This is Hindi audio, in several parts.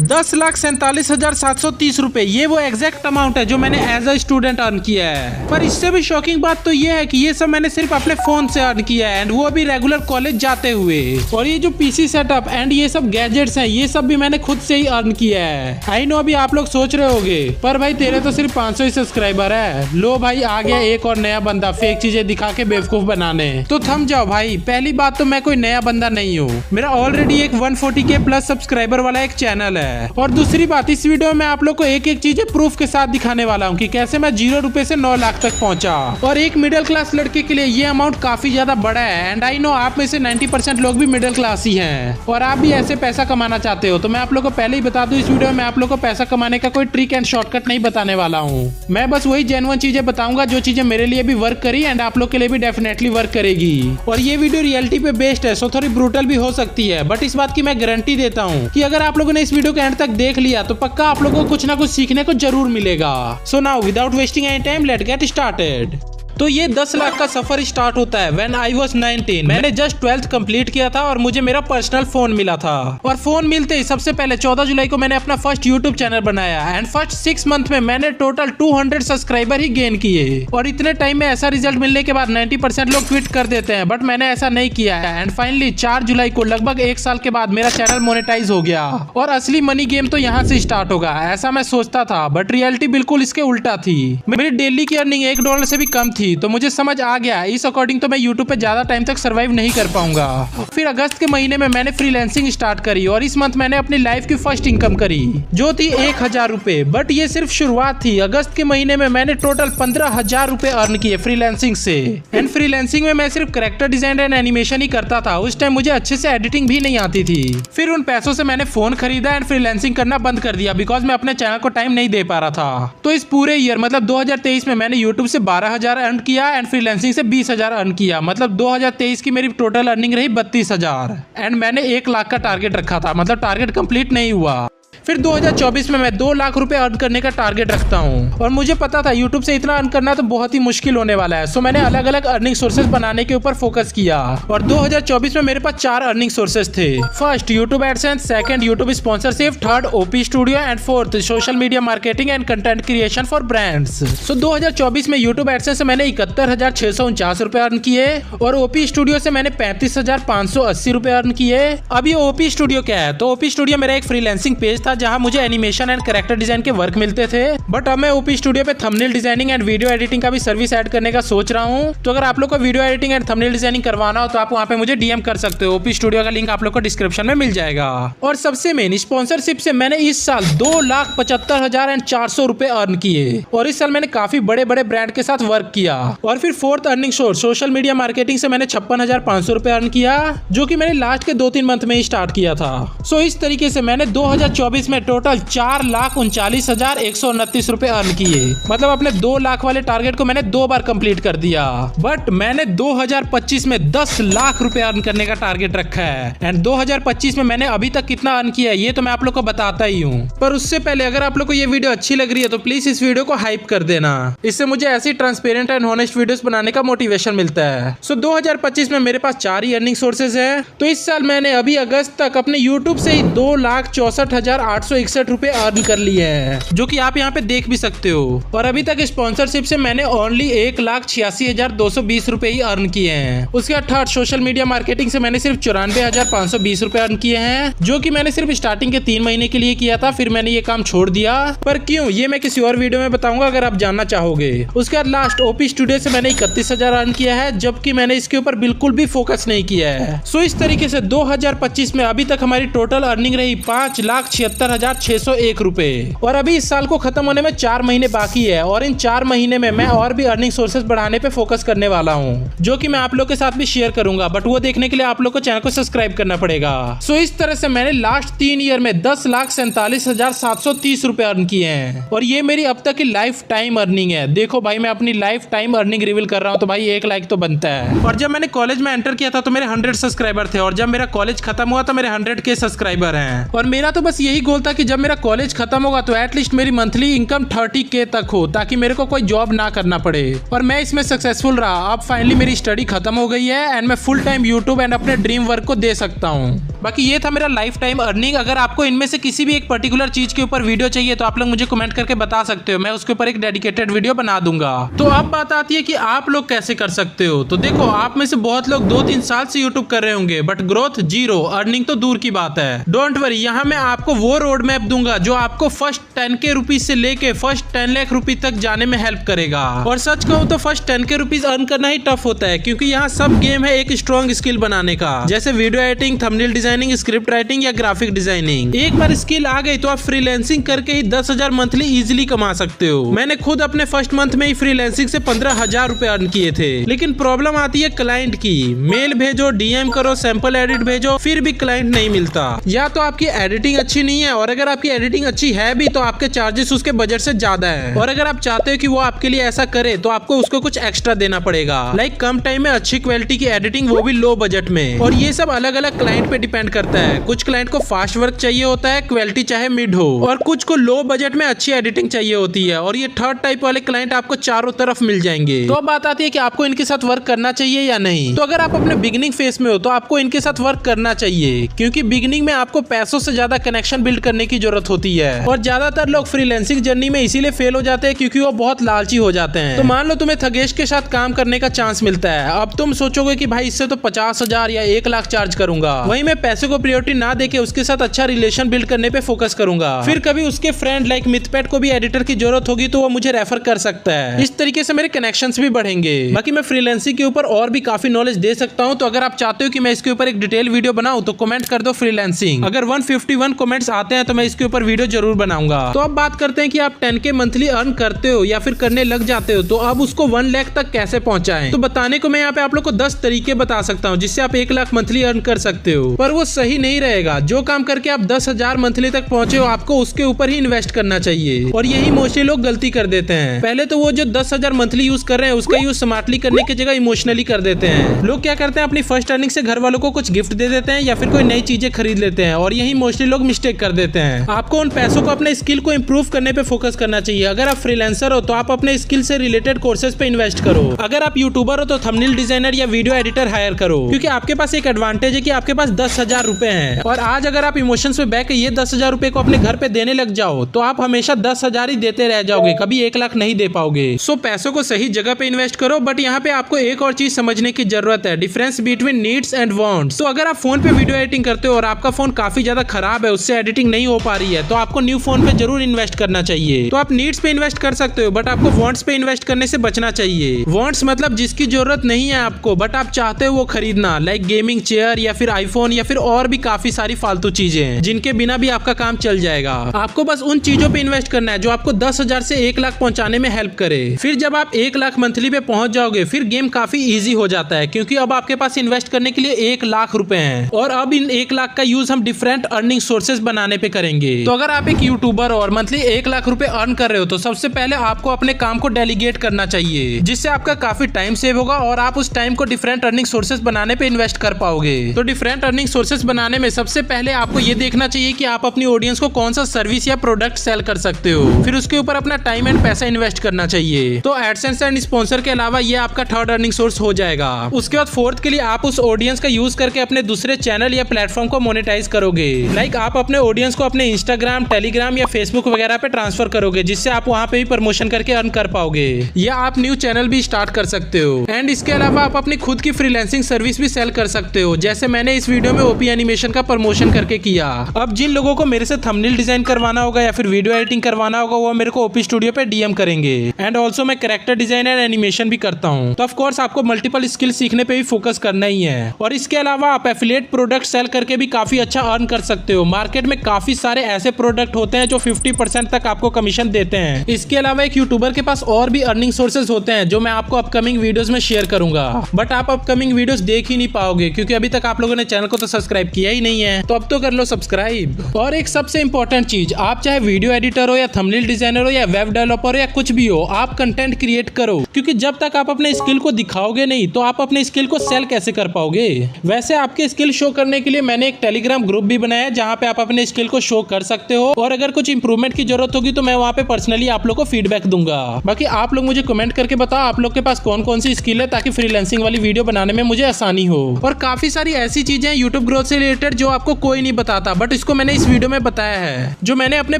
10,47,730 रुपए, ये वो एग्जैक्ट अमाउंट है जो मैंने एज अ स्टूडेंट अर्न किया है। पर इससे भी शॉकिंग बात तो ये है कि ये सब मैंने सिर्फ अपने फोन से अर्न किया है, एंड वो भी रेगुलर कॉलेज जाते हुए। और ये जो पीसी सेटअप एंड ये सब गैजेट्स हैं, ये सब भी मैंने खुद से ही अर्न किया है। आई नो अभी आप लोग सोच रहे होगे पर भाई तेरे तो सिर्फ 500 ही सब्सक्राइबर है। लो भाई आ गया एक और नया बंदा फेक चीजें दिखा के बेवकूफ बनाने। तो थम जाओ भाई, पहली बात तो मैं कोई नया बंदा नहीं हूँ, मेरा ऑलरेडी एक 140K प्लस सब्सक्राइबर वाला एक चैनल है। और दूसरी बात, इस वीडियो में आप लोग को एक एक चीजें प्रूफ के साथ दिखाने वाला हूँ कि कैसे मैं 0 रुपए से 9 लाख तक पहुंचा। और एक मिडिल क्लास लड़के के लिए ये अमाउंट काफी ज्यादा बड़ा है, एंड आई नो आप में से 90% लोग भी मिडिल क्लास ही हैं और आप भी ऐसे पैसा कमाना चाहते हो। तो मैं आप लोग को पहले ही बता दूं, इस वीडियो में आप लोग को पैसा कमाने का कोई ट्रिक एंड शॉर्टकट नहीं बताने वाला हूँ। मैं बस वही जेन्युइन चीजें बताऊंगा जो चीजें मेरे लिए भी वर्क करी एंड आप लोग के लिए भी डेफिनेटली वर्क करेगी। और ये वीडियो रियलिटी पे बेस्ड है, सो थोड़ी ब्रूटल भी हो सकती है, बट इस बात की मैं गारंटी देता हूँ कि अगर आप लोगों ने इस वीडियो के एंड तक देख लिया तो पक्का आप लोगों को कुछ ना कुछ सीखने को जरूर मिलेगा। So now without wasting any time let's get started. तो ये 10 लाख का सफर स्टार्ट होता है व्हेन आई वाज 19। मैंने जस्ट 12th कंप्लीट किया था और मुझे मेरा पर्सनल फोन मिला था। और फोन मिलते ही सबसे पहले 14 जुलाई को मैंने अपना फर्स्ट यूट्यूब चैनल बनाया एंड फर्स्ट 6 मंथ में मैंने टोटल 200 सब्सक्राइबर ही गेन किए। और इतने टाइम में ऐसा रिजल्ट मिलने के बाद 90% लोग क्विट कर देते हैं, बट मैंने ऐसा नहीं किया है। एंड फाइनली 4 जुलाई को लगभग 1 साल के बाद मेरा चैनल मोनेटाइज हो गया और असली मनी गेम तो यहाँ से स्टार्ट होगा, ऐसा मैं सोचता था, बट रियलिटी बिल्कुल इसके उल्टा थी। मेरी डेली की अर्निंग $1 से भी कम थी, तो मुझे समझ आ गया इस अकॉर्डिंग तो मैं यूट्यूब पे ज्यादा टाइम तक सरवाइव नहीं कर पाऊंगा। फिर अगस्त के महीने में मैंने फ्रीलांसिंग स्टार्ट करी और इस मंथ मैंने अपनी लाइफ की फर्स्ट इनकम करी जो थी 1000 रुपए। बट ये सिर्फ शुरुआत थी। अगस्त के महीने में मैंने टोटल 15,000 रुपए अर्न किए फ्रीलांसिंग से। एंड फ्रीलांसिंग में मैं सिर्फ कैरेक्टर डिजाइन एंड एनिमेशन ही करता था, उस टाइम मुझे अच्छे से एडिटिंग भी नहीं आती थी। फिर उन पैसों से मैंने फोन खरीदा एंड फ्रीलांसिंग करना बंद कर दिया बिकॉज मैं अपने चैनल को टाइम नहीं दे पा रहा था। तो इस पूरे ईयर मतलब 2023 में मैंने यूट्यूब से 12,000 अर्न किया एंड फ्रीलांसिंग से 20,000 अर्न किया। मतलब 2023 की मेरी टोटल अर्निंग रही 32,000 एंड मैंने 1 लाख का टारगेट रखा था, मतलब टारगेट कंप्लीट नहीं हुआ। फिर 2024 में मैं 2 लाख रुपए अर्न करने का टारगेट रखता हूँ और मुझे पता था यूट्यूब से इतना अर्न करना तो बहुत ही मुश्किल होने वाला है। सो मैंने अलग अलग अर्निंग सोर्सेज बनाने के ऊपर फोकस किया और 2024 में मेरे पास 4 अर्निंग सोर्सेज थे। First YouTube AdSense, second YouTube sponsorship, third OP studio and fourth social media marketing and content creation for brands. So 2024 में यूट्यूब एडसेंस से मैंने 71,649 रुपए अर्न किए और ओपी स्टूडियो से मैंने 35,580 रुपए अर्न किए। अब ये ओपी स्टूडियो क्या है? तो ओपी स्टूडियो मेरा एक फ्रीलांसिंग पेज था जहां मुझे एनिमेशन एंड कैरेक्टर डिजाइन के वर्क मिलते थे, बट अब मैं ओपी स्टूडियो पे thumbnail designing and video editing का भी सर्विस ऐड करने का सोच रहा हूं। तो अगर आप लोग को video editing and thumbnail designing करवाना हो तो आप वहां पे मुझे डीएम कर सकते हो। ओपी स्टूडियो का लिंक आप लोग को डिस्क्रिप्शन में मिल जाएगा। और सबसे मेन स्पॉन्सरशिप से मैंने इस साल 2,75,400 रुपए अर्न किए और इस साल मैंने काफी बड़े बड़े ब्रांड के साथ वर्क किया। और फिर fourth earning source social media marketing से मैंने 56,500 रुपए अर्न किया जो कि मैंने लास्ट के 2-3 मंथ में ही स्टार्ट किया था। सो इस तरीके से मैंने 2024 में टोटल 4,39,129 रुपए अर्न किए। मतलब अपने 2 लाख वाले टारगेट को मैंने 2 बार कंप्लीट कर दिया। बट मैंने 2025 में 10 लाख रुपए अर्न करने का टारगेट रखा है एंड 2025 में मैंने अभी तक कितना अर्न किया है ये तो मैं आप लोग को बताता ही हूँ। पर उससे पहले अगर आप लोग को ये वीडियो अच्छी लग रही है तो प्लीज इस वीडियो को हाइप कर देना, इससे मुझे ऐसी ट्रांसपेरेंट एंड हॉनेस्ट वीडियोस बनाने का मोटिवेशन मिलता है। सो 2025 में मेरे पास 4 ही अर्निंग सोर्सेज है। तो इस साल मैंने अभी अगस्त तक अपने यूट्यूब से ही 2,64,861 रुपए अर्न कर लिए हैं जो कि आप यहाँ पे देख भी सकते हो। और अभी तक स्पॉन्सरशिप से मैंने ओनली 1,86,220 रुपए ही अर्न किए हैं। उसके बाद थर्ड सोशल मीडिया मार्केटिंग से मैंने सिर्फ 94,520 रुपए अर्न किए हैं जो कि मैंने सिर्फ स्टार्टिंग के 3 महीने के लिए किया था, फिर मैंने ये काम छोड़ दिया। पर क्यों ये मैं किसी और वीडियो में बताऊंगा अगर आप जानना चाहोगे। उसके बाद लास्ट ओपी स्टूडियो से मैंने 31,000 अर्न किया है जबकि मैंने इसके ऊपर बिल्कुल भी फोकस नहीं किया है। सो इस तरीके से 2025 में अभी तक हमारी टोटल अर्निंग रही 5,76,601 रुपए। और अभी इस साल को खत्म होने में 4 महीने बाकी है और इन 4 महीने में मैं और भी अर्निंग सोर्सेज बढ़ाने पे फोकस करने वाला हूँ जो कि मैं आप लोग के साथ भी शेयर करूंगा, बट वो देखने के लिए आप लोग को चैनल को सब्सक्राइब करना पड़ेगा। सो इस तरह से मैंने लास्ट 3 ईयर में 10,47,730 रुपए अर्न किए हैं और ये मेरी अब तक की लाइफ टाइम अर्निंग है। देखो भाई मैं अपनी लाइफ टाइम अर्निंग रिवील कर रहा हूँ तो भाई 1 लाइक तो बनता है। और जब मैंने कॉलेज में एंटर किया था तो मेरे 100 सब्सक्राइबर थे और जब मेरा कॉलेज खत्म हुआ तो मेरे 100K सब्सक्राइबर हैं। और मेरा तो बस यही गोल था कि जब मेरा कॉलेज खत्म होगा तो एटलीस्ट मेरी मंथली इनकम 30K तक हो ताकि मेरे को कोई जॉब ना करना पड़े। और मैं इसमें सक्सेसफुल रहा। अब फाइनली मेरी स्टडी खत्म हो गई है एंड मैं फुल टाइम यूट्यूब एंड अपने ड्रीम वर्क को दे सकता हूँ। बाकी ये था मेरा लाइफ टाइम अर्निंग। अगर आपको इनमें से किसी भी एक पर्टिकुलर चीज के ऊपर वीडियो चाहिए तो आप लोग मुझे कमेंट करके बता सकते हो, मैं उसके ऊपर एक डेडिकेटेड वीडियो बना दूंगा। तो अब बात आती है कि आप लोग कैसे कर सकते हो। तो देखो, आप में से बहुत लोग 2-3 साल से यूट्यूब कर रहे होंगे बट ग्रोथ जीरो, अर्निंग तो दूर की बात है। डोंट वरी, यहाँ मैं आपको वो रोड मैप दूंगा जो आपको फर्स्ट 10K रुपीज से लेके फर्स्ट 10 लाख रुपीज तक जाने में हेल्प करेगा। और सच कहूँ तो फर्स्ट 10K रुपीज अर्न करना ही टफ होता है, क्योंकि यहाँ सब गेम है एक स्ट्रॉन्ग स्किल बनाने का, जैसे video editing, thumbnail designing, script writing या ग्राफिक डिजाइनिंग। एक बार स्किल आ गई तो आप फ्रीलांसिंग करके ही 10,000 मंथली इजिली कमा सकते हो। मैंने खुद अपने फर्स्ट मंथ में ही फ्रीलांसिंग से 15,000 रुपए अर्न किए थे। लेकिन प्रॉब्लम आती है क्लाइंट की। मेल भेजो, डीएम करो, सैंपल एडिट भेजो, फिर भी क्लाइंट नहीं मिलता। या तो आपकी एडिटिंग अच्छी नहीं है, और अगर आपकी एडिटिंग अच्छी है भी तो आपके चार्जेस उसके बजट से ज्यादा है। और अगर आप चाहते हो कि वो आपके लिए ऐसा करे तो आपको उसको कुछ एक्स्ट्रा देना पड़ेगा, लाइक कम टाइम में अच्छी क्वालिटी की एडिटिंग, वो भी लो बजट में। और ये सब अलग अलग क्लाइंट पे डिपेंड करता है। कुछ क्लाइंट को फास्ट वर्क चाहिए होता है, क्वालिटी चाहे मिड हो, और कुछ को लो बजट में अच्छी एडिटिंग चाहिए होती है। और ये थर्ड टाइप वाले क्लाइंट आपको चारों तरफ मिल जाएंगे। तो अब बात आती है कि आपको इनके साथ वर्क करना चाहिए या नहीं। तो अगर आप अपने बिगिनिंग फेज में हो तो आपको इनके साथ वर्क करना चाहिए, क्योंकि बिगिनिंग में आपको पैसों से ज्यादा कनेक्शन बिल्ड करने की जरूरत होती है। और ज्यादातर लोग फ्रीलांसिंग जर्नी में इसीलिए फेल हो जाते हैं क्योंकि वो बहुत लालची हो जाते हैं। तो मान लो तुम्हें थगेश के साथ काम करने का चांस मिलता है, अब तुम सोचोगे कि भाई इससे तो 50,000 या 1 लाख चार्ज करूंगा, वहीं मैं पैसे को प्रायोरिटी ना देके उसके साथ अच्छा रिलेशन बिल्ड करने पे फोकस करूंगा। फिर कभी उसके फ्रेंड लाइक मिथपेट को भी एडिटर की जरूरत होगी तो वो मुझे रेफर कर सकता है। इस तरीके से मेरे कनेक्शंस भी बढ़ेंगे। बाकी मैं फ्रीलांसिंग के ऊपर और भी काफी नॉलेज दे सकता हूं, तो अगर आप चाहते हो कि मैं इसके ऊपर एक डिटेल वीडियो बनाऊं तो कमेंट कर दो फ्रीलांसिंग। अगर 151 कमेंट्स आते हैं तो मैं इसके ऊपर वीडियो जरूर बनाऊंगा। तो अब बात करते हैं कि आप 10K मंथली अर्न करते हो या फिर करने लग जाते हो, तो अब उसको 1 लाख तक कैसे पहुंचाएं। तो बताने को मैं यहाँ पे आप लोग को 10 तरीके बता सकता हूँ जिससे आप 1 लाख मंथली अर्न कर सकते हो, पर वो सही नहीं रहेगा। जो काम करके आप 10,000 मंथली तक पहुंचे हो आपको उसके ऊपर ही इन्वेस्ट करना चाहिए, और यही मोस्टली लोग गलती कर देते हैं। पहले तो वो जो 10,000 मंथली यूज कर रहे हैं उसका यूज स्मार्टली करने की जगह इमोशनली कर देते हैं। लोग क्या करते हैं, अपनी फर्स्ट अर्निंग से घर वालों को कुछ गिफ्ट दे देते हैं या फिर कोई नई चीजें खरीद लेते हैं, और यही मोस्टली लोग मिस्टेक कर देते हैं। आपको उन पैसों को अपने स्किल को इम्प्रूव करने पे फोकस करना चाहिए। अगर आप फ्रीलांसर हो तो आप अपने स्किल से रिलेटेड कोर्सेज पे इन्वेस्ट करो। अगर आप यूट्यूबर हो तो थंबनेल डिजाइनर या वीडियो एडिटर हायर करो, क्योंकि आपके पास एक एडवांटेज है कि आपके पास 10,000 रुपए हैं। और आज अगर आप इमोशंस पे बैक ये 10,000 रुपए को अपने घर पे देने लग जाओ तो आप हमेशा 10,000 ही देते रह जाओगे, कभी 1 लाख नहीं दे पाओगे। सो पैसों को सही जगह पे इन्वेस्ट करो। बट यहाँ पे आपको एक और चीज समझने की जरूरत है, difference between needs and wants. तो अगर आप फोन पे वीडियो एडिटिंग करते हो और आपका फोन काफी ज्यादा खराब है, उससे एडिटिंग नहीं हो पा रही है, तो आपको न्यू फोन पे जरूर इन्वेस्ट करना चाहिए। तो आप नीड्स पे इन्वेस्ट कर सकते हो, बट आपको वांट्स पे इन्वेस्ट करने से बचना चाहिए। वांट्स मतलब जिसकी जरूरत नहीं है आपको बट आप चाहते हो वो खरीदना, लाइक गेमिंग चेयर या फिर आईफोन या फिर और भी काफी सारी फालतू चीजें जिनके बिना भी आपका काम चल जाएगा। आपको बस उन चीजों पे इन्वेस्ट करना है जो आपको 10,000 से 1 लाख पहुंचाने में हेल्प करे। फिर जब आप 1 लाख मंथली पे पहुंच जाओगे फिर गेम काफी इजी हो जाता है, क्योंकि अब आपके पास इन्वेस्ट करने के लिए 1 लाख रुपए हैं, और अब इन 1 लाख का यूज हम डिफरेंट अर्निंग सोर्सेज बनाने पे करेंगे। तो अगर आप एक यूट्यूबर हो और मंथली 1 लाख रुपए अर्न कर रहे हो तो सबसे पहले आपको अपने काम को डेलीगेट करना चाहिए, जिससे आपका काफी टाइम सेव होगा और आप उस टाइम को डिफरेंट अर्निंग सोर्सेज बनाने पे इन्वेस्ट कर पाओगे। तो डिफरेंट अर्निंग सोर्सेज बनाने में सबसे पहले आपको ये देखना चाहिए कि आप अपनी ऑडियंस को कौन सा सर्विस या प्रोडक्ट सेल कर सकते हो, फिर उसके ऊपर अपना टाइम एंड पैसा इन्वेस्ट करना चाहिए। तो एडसेंस एंड स्पॉन्सर के अलावा ये आपका थर्ड अर्निंग सोर्स हो जाएगा। उसके बाद फोर्थ के लिए आप उस ऑडियंस का यूज करके अपने दूसरे चैनल या प्लेटफॉर्म को मोनेटाइज करोगे, लाइक आप अपने ऑडियंस को अपने इंस्टाग्राम, टेलीग्राम या फेसबुक वगैरह पे ट्रांसफर करोगे, जिससे आप वहाँ पे भी प्रमोशन करके अर्न कर पाओगे, या आप न्यू चैनल भी स्टार्ट कर सकते हो। एंड इसके अलावा आप अपनी खुद की फ्रीलांसिंग सर्विस भी सेल कर सकते हो, जैसे मैंने इस वीडियो में ओपी एनिमेशन का प्रमोशन करके किया। अब जिन लोगों को मेरे से थंबनेल डिजाइन करवाना होगा या फिर वीडियो एडिटिंग करवाना होगा वो मेरे को ओपी स्टूडियो पे डीएम करेंगे। एंड ऑल्सो मैं कैरेक्टर डिजाइन एंड एनिमेशन भी करता हूँ। तो ऑफ कोर्स आपको मल्टीपल स्किल सीखने पे भी फोकस करना ही है। और इसके अलावा आप एफिलिएट प्रोडक्ट सेल करके भी काफी अच्छा अर्न कर सकते हो। मार्केट में काफी सारे ऐसे प्रोडक्ट होते हैं जो 50% तक आपको कमीशन देते हैं। इसके अलावा एक यूट्यूबर के पास और भी अर्निंग सोर्सेज होते हैं जो मैं आपको अपकमिंग वीडियोस में शेयर करूंगा, बट आप अपकमिंग वीडियोस देख ही नहीं पाओगे क्योंकि अभी तक आप लोगों ने चैनल को तो सब्सक्राइब किया ही नहीं है। तो अब तो कर लो सब्सक्राइब। और एक सबसे इंपॉर्टेंट चीज, आप चाहे वीडियो एडिटर हो या थंबनेल डिजाइनर हो या वेब डेवलपर हो या कुछ भी हो, आप कंटेंट क्रिएट करो, क्योंकि जब तक आप अपने स्किल को दिखाओगे नहीं तो आप अपने स्किल को सेल कैसे कर पाओगे। वैसे आपके स्किल शो करने के लिए मैंने एक टेलीग्राम ग्रुप भी बनाया है जहाँ पे आप अपने स्किल को शो कर सकते हो, और अगर कुछ इंप्रूवमेंट की जरूरत होगी तो मैं वहाँ पे पर्सनली आप लोग को फीडबैक दूंगा। बाकी आप लोग मुझे कमेंट करके बताओ आप लोग के पास कौन कौन सी स्किल है, ताकि फ्रीलांसिंग वाली वीडियो बनाने में मुझे आसानी हो। और काफी सारी ऐसी चीजें यूट्यूब ग्रोथ से रिलेटेड जो आपको कोई नहीं बताता, बट इसको मैंने इस वीडियो में बताया है, जो मैंने अपने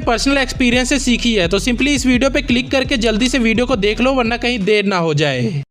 पर्सनल एक्सपीरियंस से सीखी है। तो सिंपली इस वीडियो पे क्लिक करके जल्दी से वीडियो को देख लो, वरना कहीं देर ना हो जाए।